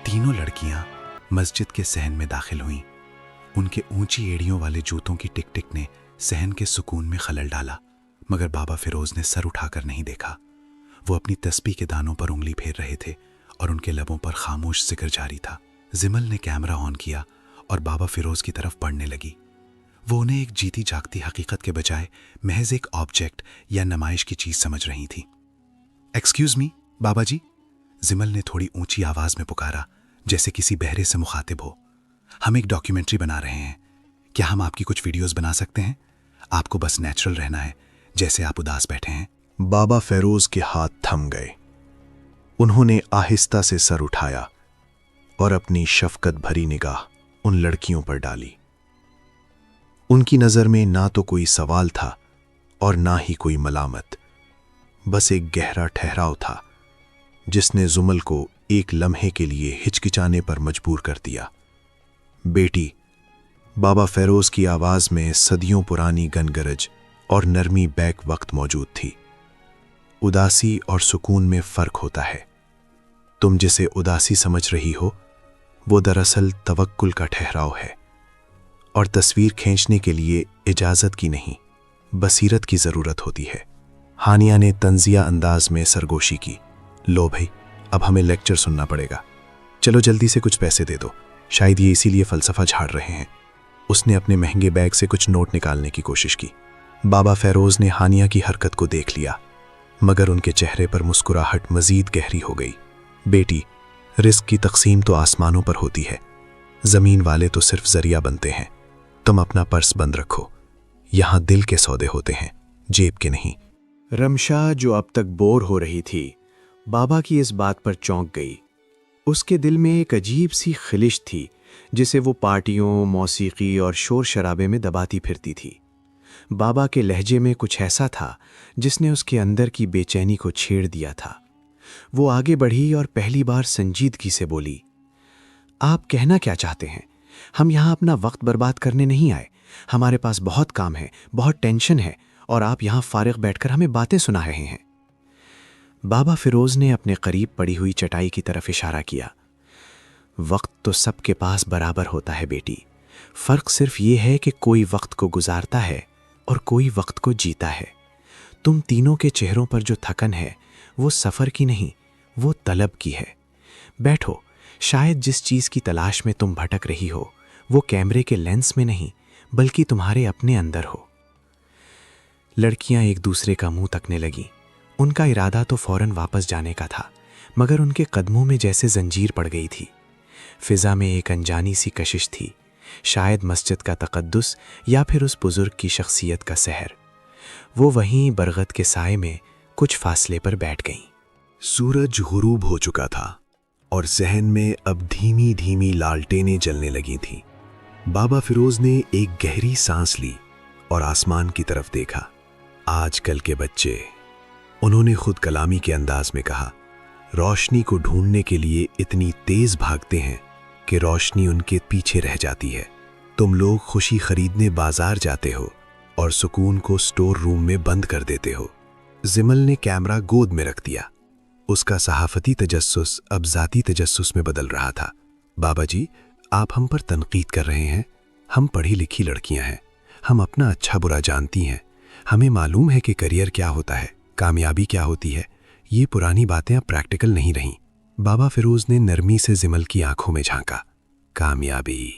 तीनों लड़कियां मस्जिद के सहन में दाखिल हुईं। उनके ऊंची एड़ियों वाले जूतों की टिक टिक ने सहन के सुकून में खलल डाला, मगर बाबा फिरोज ने सर उठाकर नहीं देखा। वो अपनी तस्बीह के दानों पर उंगली फेर रहे थे और उनके लबों पर खामोश जिक्र जारी था। जिमल ने कैमरा ऑन किया और बाबा फिरोज की तरफ बढ़ने लगी। वो उन्हें एक जीती जागती हकीकत के बजाय महज एक ऑब्जेक्ट या नुमाइश की चीज समझ रही थी। एक्सक्यूज मी बाबा जी, जिमल ने थोड़ी ऊंची आवाज में पुकारा, जैसे किसी बहरे से मुखातिब हो। हम एक डॉक्यूमेंट्री बना रहे हैं, क्या हम आपकी कुछ वीडियोस बना सकते हैं? आपको बस नेचुरल रहना है, जैसे आप उदास बैठे हैं। बाबा फेरोज के हाथ थम गए। उन्होंने आहिस्ता से सर उठाया और अपनी शफकत भरी निगाह उन लड़कियों पर डाली। उनकी नजर में ना तो कोई सवाल था और ना ही कोई मलामत, बस एक गहरा ठहराव था जिसने जुमल को एक लम्हे के लिए हिचकिचाने पर मजबूर कर दिया। बेटी, बाबा फेरोज की आवाज में सदियों पुरानी गनगरज और नरमी बैक वक्त मौजूद थी। उदासी और सुकून में फर्क होता है। तुम जिसे उदासी समझ रही हो वो दरअसल तवक्कुल का ठहराव है, और तस्वीर खींचने के लिए इजाजत की नहीं, बसीरत की जरूरत होती है। हानिया ने तंजिया अंदाज में सरगोशी की। लो भाई, अब हमें लेक्चर सुनना पड़ेगा। चलो जल्दी से कुछ पैसे दे दो, शायद ये इसीलिए फलसफा झाड़ रहे हैं। उसने अपने महंगे बैग से कुछ नोट निकालने की कोशिश की। बाबा फेरोज ने हानिया की हरकत को देख लिया, मगर उनके चेहरे पर मुस्कुराहट मजीद गहरी हो गई। बेटी, रिस्क की तकसीम तो आसमानों पर होती है, जमीन वाले तो सिर्फ जरिया बनते हैं। तुम अपना पर्स बंद रखो, यहां दिल के सौदे होते हैं, जेब के नहीं। रमशा, जो अब तक बोर हो रही थी, बाबा की इस बात पर चौंक गई। उसके दिल में एक अजीब सी खिलिश थी जिसे वो पार्टियों, मौसीकी और शोर शराबे में दबाती फिरती थी। बाबा के लहजे में कुछ ऐसा था जिसने उसके अंदर की बेचैनी को छेड़ दिया था। वो आगे बढ़ी और पहली बार संजीदगी से बोली, आप कहना क्या चाहते हैं? हम यहाँ अपना वक्त बर्बाद करने नहीं आए। हमारे पास बहुत काम है, बहुत टेंशन है, और आप यहाँ फारिग बैठकर हमें बातें सुना रहे हैं। बाबा फिरोज ने अपने करीब पड़ी हुई चटाई की तरफ इशारा किया। वक्त तो सबके पास बराबर होता है बेटी, फर्क सिर्फ ये है कि कोई वक्त को गुजारता है और कोई वक्त को जीता है। तुम तीनों के चेहरों पर जो थकन है वो सफ़र की नहीं, वो तलब की है। बैठो, शायद जिस चीज़ की तलाश में तुम भटक रही हो वो कैमरे के लेंस में नहीं बल्कि तुम्हारे अपने अंदर हो। लड़कियां एक दूसरे का मुंह तकने लगीं। उनका इरादा तो फौरन वापस जाने का था, मगर उनके कदमों में जैसे जंजीर पड़ गई थी। फिजा में एक अनजानी सी कशिश थी, शायद मस्जिद का तकद्दुस या फिर उस बुजुर्ग की शख्सियत का सहर। वो वहीं बरगद के साए में कुछ फासले पर बैठ गईं। सूरज गुरूब हो चुका था और जहन में अब धीमी धीमी लालटेनें जलने लगी थीं। बाबा फिरोज ने एक गहरी सांस ली और आसमान की तरफ देखा। आजकल के बच्चे, उन्होंने खुद कलामी के अंदाज में कहा, रोशनी को ढूंढने के लिए इतनी तेज भागते हैं कि रोशनी उनके पीछे रह जाती है। तुम लोग खुशी खरीदने बाजार जाते हो और सुकून को स्टोर रूम में बंद कर देते हो। जिमल ने कैमरा गोद में रख दिया। उसका सहाफती तजस्सुस अब ज़ाती तजस्सुस में बदल रहा था। बाबा जी, आप हम पर तनकीद कर रहे हैं। हम पढ़ी लिखी लड़कियां हैं, हम अपना अच्छा बुरा जानती हैं। हमें मालूम है कि करियर क्या होता है, कामयाबी क्या होती है। ये पुरानी बातें अब प्रैक्टिकल नहीं रहीं। बाबा फिरोज ने नरमी से जिमल की आंखों में झांका। कामयाबी,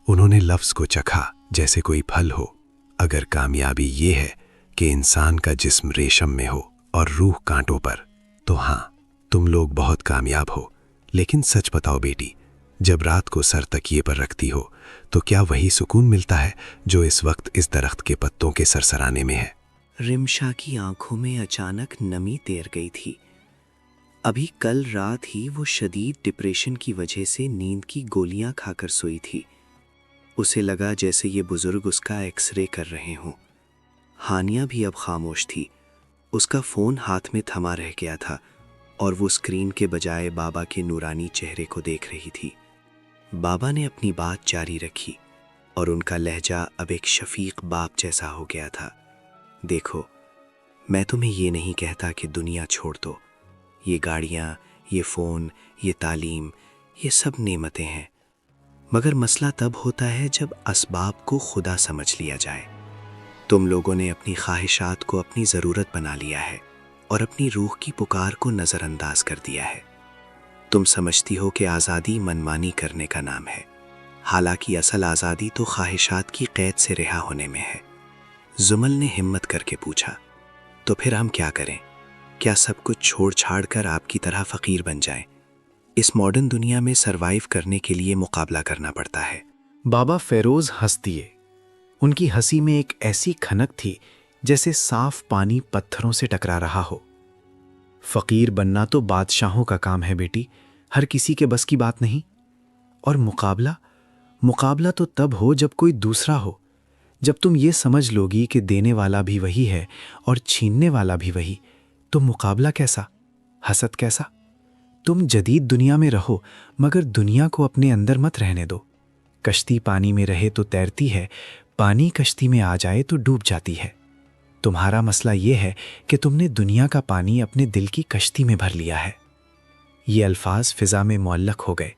उन्होंने लफ्ज को चखा जैसे कोई फल हो। अगर कामयाबी ये है कि इंसान का जिस्म रेशम में हो और रूह कांटों पर, तो हाँ, तुम लोग बहुत कामयाब हो। लेकिन सच बताओ बेटी, जब रात को सर तकिए पर रखती हो तो क्या वही सुकून मिलता है जो इस वक्त इस दरख्त के पत्तों के सरसराने में है? रिमशा की आंखों में अचानक नमी तैर गई थी। अभी कल रात ही वो शदीद डिप्रेशन की वजह से नींद की गोलियां खाकर सोई थी। उसे लगा जैसे ये बुजुर्ग उसका एक्सरे कर रहे हों। हानिया भी अब खामोश थी। उसका फ़ोन हाथ में थमा रह गया था और वो स्क्रीन के बजाय बाबा के नूरानी चेहरे को देख रही थी। बाबा ने अपनी बात जारी रखी और उनका लहजा अब एक शफीक बाप जैसा हो गया था। देखो, मैं तुम्हें ये नहीं कहता कि दुनिया छोड़ दो। ये गाड़ियाँ, ये फ़ोन, ये तालीम, یہ سب نعمتیں ہیں، مگر مسئلہ تب ہوتا ہے جب اسباب کو خدا سمجھ لیا جائے۔ تم لوگوں نے اپنی خواہشات کو اپنی ضرورت بنا لیا ہے اور اپنی روح کی پکار کو نظر انداز کر دیا ہے۔ تم سمجھتی ہو کہ آزادی منمانی کرنے کا نام ہے، حالانکہ اصل آزادی تو خواہشات کی قید سے رہا ہونے میں ہے۔ زمل نے ہمت کر کے پوچھا، تو پھر ہم کیا کریں؟ کیا سب کچھ چھوڑ چھاڑ کر آپ کی طرح فقیر بن جائیں؟ اس ماڈرن دنیا میں سروائیو کرنے کے لیے مقابلہ کرنا پڑتا ہے۔ بابا فیروز ہنس دیے۔ ان کی ہنسی میں ایک ایسی کھنک تھی جیسے صاف پانی پتھروں سے ٹکرا رہا ہو۔ فقیر بننا تو بادشاہوں کا کام ہے بیٹی، ہر کسی کے بس کی بات نہیں۔ اور مقابلہ تو تب ہو جب کوئی دوسرا ہو، جب تم یہ سمجھ لوگی کہ دینے والا بھی وہی ہے اور چھیننے والا بھی وہی، تو مقابلہ کیسا، حسد کیسا؟ تم جدید دنیا میں رہو مگر دنیا کو اپنے اندر مت رہنے دو۔ کشتی پانی میں رہے تو تیرتی ہے، پانی کشتی میں آ جائے تو ڈوب جاتی ہے۔ تمہارا مسئلہ یہ ہے کہ تم نے دنیا کا پانی اپنے دل کی کشتی میں بھر لیا ہے۔ یہ الفاظ فضا میں معلق ہو گئے۔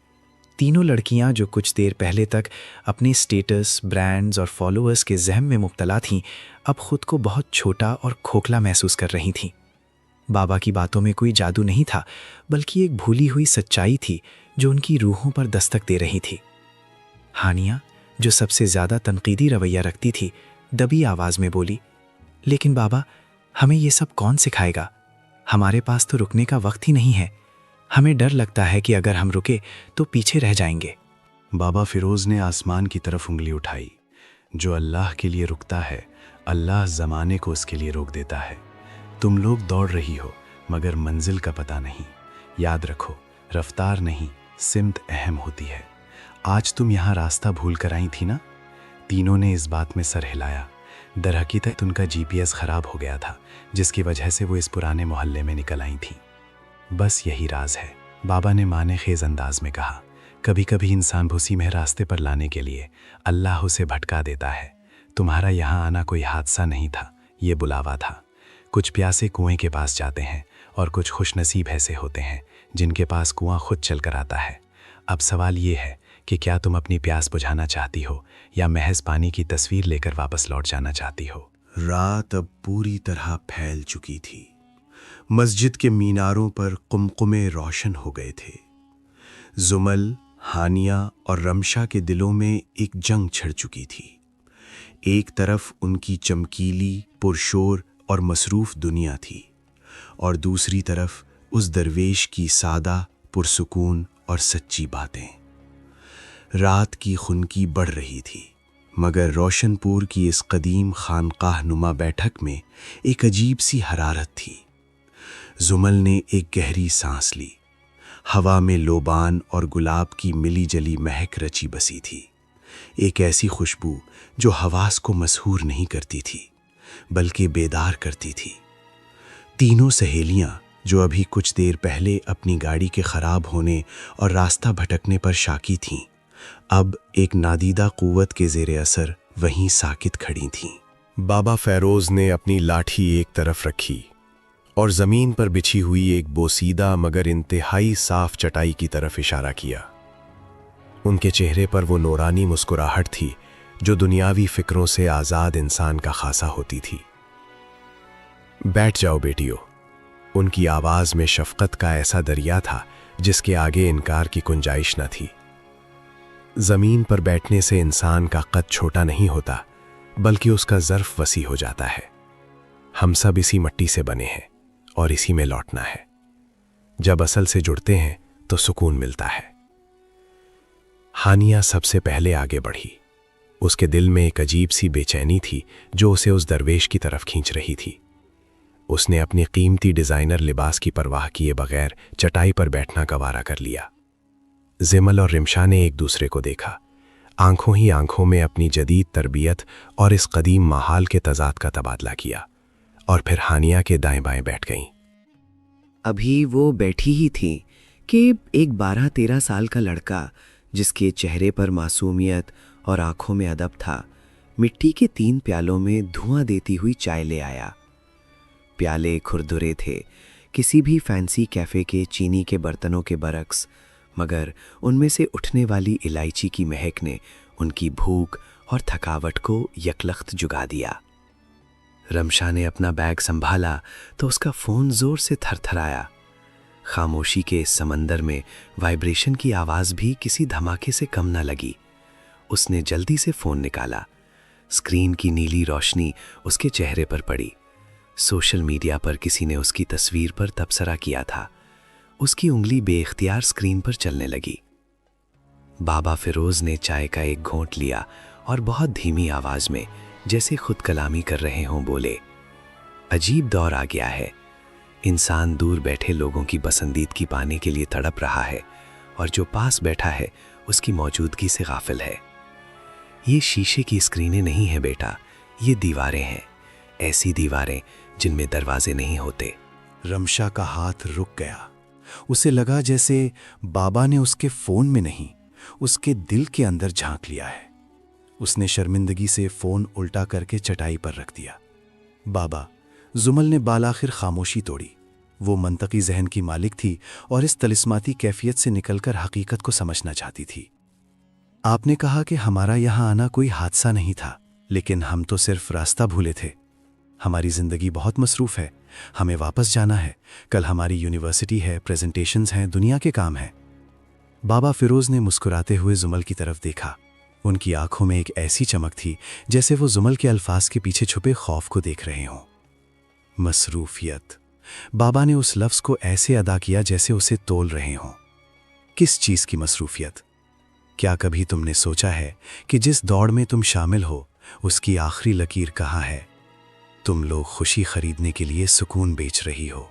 تینوں لڑکیاں جو کچھ دیر پہلے تک اپنے سٹیٹس، برانڈز اور فالوورز کے زہم میں مبتلا تھیں، اب خود کو بہت چھوٹا اور کھوکھلا محسوس کر رہی تھیں۔ بابا کی باتوں میں کوئی جادو نہیں تھا، بلکہ ایک بھولی ہوئی سچائی تھی جو ان کی روحوں پر دستک دے رہی تھی۔ ہانیہ، جو سب سے زیادہ تنقیدی رویہ رکھتی تھی، دبی آواز میں بولی، لیکن بابا، ہمیں یہ سب کون سکھائے گا؟ ہمارے پاس تو رکنے کا وقت ہی نہیں ہے۔ ہمیں ڈر لگتا ہے کہ اگر ہم رکے تو پیچھے رہ جائیں گے۔ بابا فیروز نے آسمان کی طرف انگلی اٹھائی۔ جو اللہ کے لیے رکتا ہے، اللہ زمانے کو اس کے لیے روک دیتا ہے۔ تم لوگ دوڑ رہی ہو مگر منزل کا پتہ نہیں۔ یاد رکھو، رفتار نہیں، سمت اہم ہوتی ہے۔ آج تم یہاں راستہ بھول کر آئی تھی نا؟ تینوں نے اس بات میں سر ہلایا۔ در حقیقت ان کا GPS خراب ہو گیا تھا، جس کی وجہ سے وہ اس پرانے محلے میں نکل آئی تھیں۔ بس یہی راز ہے، بابا نے معنی خیز انداز میں کہا۔ کبھی کبھی انسان بھوسی میں راستے پر لانے کے لیے اللہ اسے بھٹکا دیتا ہے۔ تمہارا یہاں آنا کوئی حادثہ نہیں تھا، یہ بلاوا تھا۔ کچھ پیاسے کنویں کے پاس جاتے ہیں اور کچھ خوش نصیب ایسے ہوتے ہیں جن کے پاس کنواں خود چل کر آتا ہے۔ اب سوال یہ ہے کہ کیا تم اپنی پیاس بجھانا چاہتی ہو یا محض پانی کی تصویر لے کر واپس لوٹ جانا چاہتی ہو؟ رات اب پوری طرح پھیل چکی تھی۔ مسجد کے میناروں پر قمقمے روشن ہو گئے تھے۔ زمل، ہانیہ اور رمشا کے دلوں میں ایک جنگ چھڑ چکی تھی۔ ایک طرف ان کی چمکیلی، پرشور اور مصروف دنیا تھی، اور دوسری طرف اس درویش کی سادہ، پرسکون اور سچی باتیں۔ رات کی خنکی بڑھ رہی تھی، مگر روشن پور کی اس قدیم خانقاہ نما بیٹھک میں ایک عجیب سی حرارت تھی۔ زمل نے ایک گہری سانس لی۔ ہوا میں لوبان اور گلاب کی ملی جلی مہک رچی بسی تھی، ایک ایسی خوشبو جو حواس کو مسحور نہیں کرتی تھی بلکہ بیدار کرتی تھی۔ تینوں سہیلیاں جو ابھی کچھ دیر پہلے اپنی گاڑی کے خراب ہونے اور راستہ بھٹکنے پر شاکی تھیں، اب ایک نادیدہ قوت کے زیر اثر وہیں ساکت کھڑی تھیں۔ بابا فیروز نے اپنی لاٹھی ایک طرف رکھی اور زمین پر بچھی ہوئی ایک بوسیدہ مگر انتہائی صاف چٹائی کی طرف اشارہ کیا۔ ان کے چہرے پر وہ نورانی مسکراہٹ تھی جو دنیاوی فکروں سے آزاد انسان کا خاصہ ہوتی تھی۔ بیٹھ جاؤ بیٹیو۔ ان کی آواز میں شفقت کا ایسا دریا تھا جس کے آگے انکار کی گنجائش نہ تھی۔ زمین پر بیٹھنے سے انسان کا قد چھوٹا نہیں ہوتا بلکہ اس کا ظرف وسیع ہو جاتا ہے۔ ہم سب اسی مٹی سے بنے ہیں اور اسی میں لوٹنا ہے۔ جب اصل سے جڑتے ہیں تو سکون ملتا ہے۔ ہانیہ سب سے پہلے آگے بڑھی۔ اس کے دل میں ایک عجیب سی بے چینی تھی جو اسے اس درویش کی طرف کھینچ رہی تھی۔ اس نے اپنی قیمتی ڈیزائنر لباس کی پرواہ کیے بغیر چٹائی پر بیٹھنا گوارا کر لیا۔ زمل اور رمشا نے ایک دوسرے کو دیکھا، آنکھوں ہی آنکھوں میں اپنی جدید تربیت اور اس قدیم ماحول کے تضاد کا تبادلہ کیا، اور پھر ہانیہ کے دائیں بائیں بیٹھ گئیں۔ ابھی وہ بیٹھی ہی تھی کہ ایک 12-13 سال کا لڑکا جس کے چہرے پر معصومیت اور آنکھوں میں ادب تھا، مٹی کے 3 پیالوں میں دھواں دیتی ہوئی چائے لے آیا۔ پیالے کھردرے تھے، کسی بھی فینسی کیفے کے چینی کے برتنوں کے برعکس मगर उनमें से उठने वाली इलायची की महक ने उनकी भूख और थकावट को यकलख्त जुगा दिया। रमशा ने अपना बैग संभाला तो उसका फ़ोन ज़ोर से थरथराया। खामोशी के इस समंदर में वाइब्रेशन की आवाज़ भी किसी धमाके से कम न लगी। उसने जल्दी से फ़ोन निकाला। स्क्रीन की नीली रोशनी उसके चेहरे पर पड़ी। सोशल मीडिया पर किसी ने उसकी तस्वीर पर तबसरा किया था। उसकी उंगली बेइख्तियार स्क्रीन पर चलने लगी। बाबा फिरोज़ ने चाय का एक घोंट लिया और बहुत धीमी आवाज़ में, जैसे खुद कलामी कर रहे हों, बोले, अजीब दौर आ गया है। इंसान दूर बैठे लोगों की पसंदीदगी पाने के लिए तड़प रहा है और जो पास बैठा है उसकी मौजूदगी से गाफिल है। ये शीशे की स्क्रीनें नहीं हैं बेटा, ये दीवारें हैं, ऐसी दीवारें जिनमें दरवाजे नहीं होते। रमशा का हाथ रुक गया। उसे लगा जैसे बाबा ने उसके फ़ोन में नहीं, उसके दिल के अंदर झांक लिया है। उसने शर्मिंदगी से फ़ोन उल्टा करके चटाई पर रख दिया। बाबा, जुमल ने बालाखिर खामोशी तोड़ी। वो मंतकी जहन की मालिक थी और इस तलिस्माती कैफियत से निकलकर हकीकत को समझना चाहती थी। आपने कहा कि हमारा यहाँ आना कोई हादसा नहीं था, लेकिन हम तो सिर्फ रास्ता भूले थे। हमारी ज़िंदगी बहुत मसरूफ़ है, हमें वापस जाना है। कल हमारी यूनिवर्सिटी है, प्रेजेंटेशंस हैं, दुनिया के काम हैं। बाबा फिरोज़ ने मुस्कुराते हुए जुमल की तरफ देखा। उनकी आंखों में एक ऐसी चमक थी जैसे वो जुमल के अल्फाज के पीछे छुपे खौफ को देख रहे हों। मसरूफियत। बाबा ने उस लफ्ज़ को ऐसे अदा किया जैसे उसे तोल रहे हों। किस चीज़ की मसरूफियत? क्या कभी तुमने सोचा है कि जिस दौड़ में तुम शामिल हो उसकी आखिरी लकीर कहाँ है? तुम लोग खुशी खरीदने के लिए सुकून बेच रही हो।